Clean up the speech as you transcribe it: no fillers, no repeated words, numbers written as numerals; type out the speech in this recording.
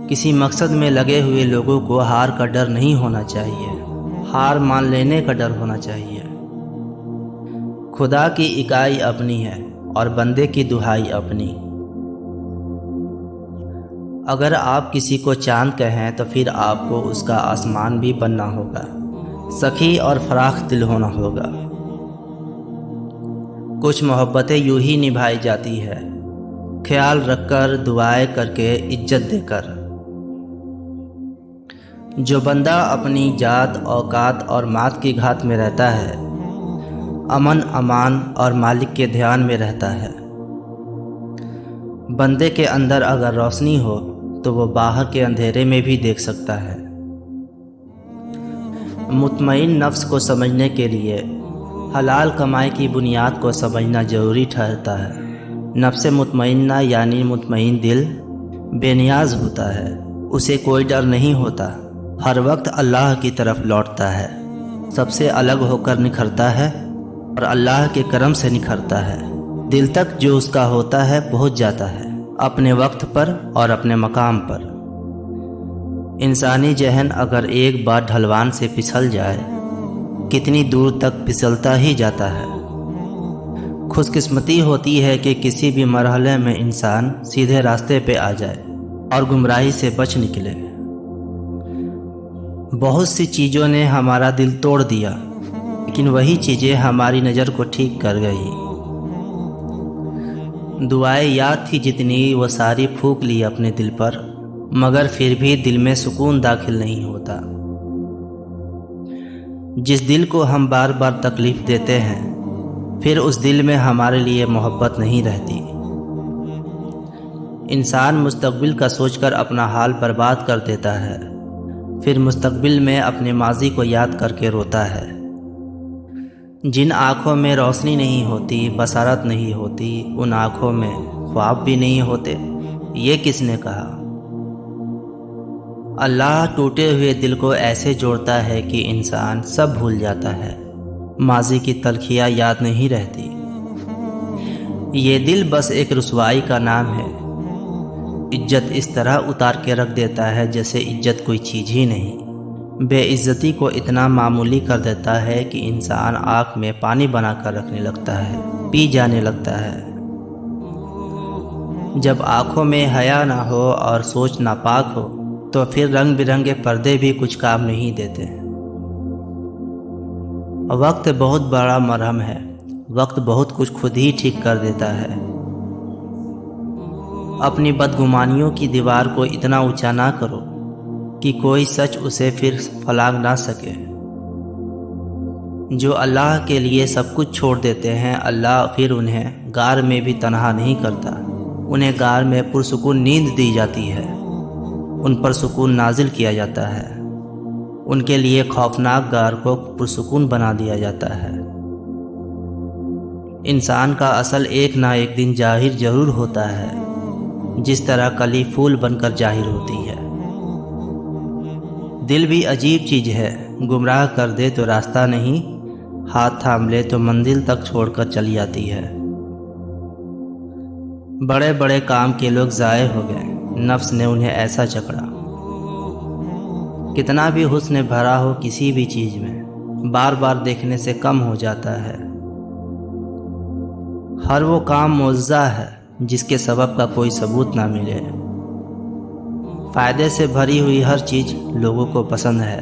کسی مقصد میں لگے ہوئے لوگوں کو ہار کا ڈر نہیں ہونا چاہیے، ہار مان لینے کا ڈر ہونا چاہیے۔ خدا کی اکائی اپنی ہے اور بندے کی دہائی اپنی۔ اگر آپ کسی کو چاند کہیں تو پھر آپ کو اس کا آسمان بھی بننا ہوگا، سخی اور فراخ دل ہونا ہوگا۔ کچھ محبتیں یوں ہی نبھائی جاتی ہے، خیال رکھ کر، دعائیں کر کے، عزت دے کر۔ جو بندہ اپنی ذات، اوقات اور مات کی گھات میں رہتا ہے، امن امان اور مالک کے دھیان میں رہتا ہے۔ بندے کے اندر اگر روشنی ہو تو وہ باہر کے اندھیرے میں بھی دیکھ سکتا ہے۔ مطمئن نفس کو سمجھنے کے لیے حلال کمائی کی بنیاد کو سمجھنا ضروری ٹھہرتا ہے۔ نفس مطمئنہ یعنی مطمئن دل بے نیاز ہوتا ہے، اسے کوئی ڈر نہیں ہوتا، ہر وقت اللہ کی طرف لوٹتا ہے، سب سے الگ ہو کر نکھرتا ہے اور اللہ کے کرم سے نکھرتا ہے۔ دل تک جو اس کا ہوتا ہے پہنچ جاتا ہے، اپنے وقت پر اور اپنے مقام پر۔ انسانی ذہن اگر ایک بار ڈھلوان سے پھسل جائے، کتنی دور تک پھسلتا ہی جاتا ہے۔ خوش قسمتی ہوتی ہے کہ کسی بھی مرحلے میں انسان سیدھے راستے پہ آ جائے اور گمراہی سے بچ نکلے۔ بہت سی چیزوں نے ہمارا دل توڑ دیا، لیکن وہی چیزیں ہماری نظر کو ٹھیک کر گئی۔ دعائیں یاد تھی جتنی وہ ساری پھونک لی اپنے دل پر، مگر پھر بھی دل میں سکون داخل نہیں ہوتا۔ جس دل کو ہم بار بار تکلیف دیتے ہیں، پھر اس دل میں ہمارے لیے محبت نہیں رہتی۔ انسان مستقبل کا سوچ کر اپنا حال برباد کر دیتا ہے، پھر مستقبل میں اپنے ماضی کو یاد کر کے روتا ہے۔ جن آنکھوں میں روشنی نہیں ہوتی، بصارت نہیں ہوتی، ان آنکھوں میں خواب بھی نہیں ہوتے، یہ کس نے کہا؟ اللہ ٹوٹے ہوئے دل کو ایسے جوڑتا ہے کہ انسان سب بھول جاتا ہے، ماضی کی تلخیاں یاد نہیں رہتی۔ یہ دل بس ایک رسوائی کا نام ہے، عزت اس طرح اتار کے رکھ دیتا ہے جیسے عزت کوئی چیز ہی نہیں۔ بے عزتی کو اتنا معمولی کر دیتا ہے کہ انسان آنکھ میں پانی بنا کر رکھنے لگتا ہے، پی جانے لگتا ہے۔ جب آنکھوں میں حیا نہ ہو اور سوچ ناپاک ہو تو پھر رنگ برنگے پردے بھی کچھ کام نہیں دیتے۔ وقت بہت بڑا مرہم ہے، وقت بہت کچھ خود ہی ٹھیک کر دیتا ہے۔ اپنی بدگمانیوں کی دیوار کو اتنا اونچا نہ کرو کہ کوئی سچ اسے پھر پھلانگ نہ سکے۔ جو اللہ کے لیے سب کچھ چھوڑ دیتے ہیں، اللہ پھر انہیں غار میں بھی تنہا نہیں کرتا، انہیں غار میں پرسکون نیند دی جاتی ہے، ان پر سکون نازل کیا جاتا ہے، ان کے لیے خوفناک غار کو پرسکون بنا دیا جاتا ہے۔ انسان کا اصل ایک نہ ایک دن ظاہر ضرور ہوتا ہے، جس طرح کلی پھول بن کر ظاہر ہوتی ہے۔ دل بھی عجیب چیز ہے، گمراہ کر دے تو راستہ نہیں، ہاتھ تھام لے تو منزل تک چھوڑ کر چلی جاتی ہے۔ بڑے بڑے کام کے لوگ ضائع ہو گئے، نفس نے انہیں ایسا جکڑا۔ کتنا بھی حسن بھرا ہو کسی بھی چیز میں، بار بار دیکھنے سے کم ہو جاتا ہے۔ ہر وہ کام معجزہ ہے جس کے سبب کا کوئی ثبوت نہ ملے۔ فائدے سے بھری ہوئی ہر چیز لوگوں کو پسند ہے،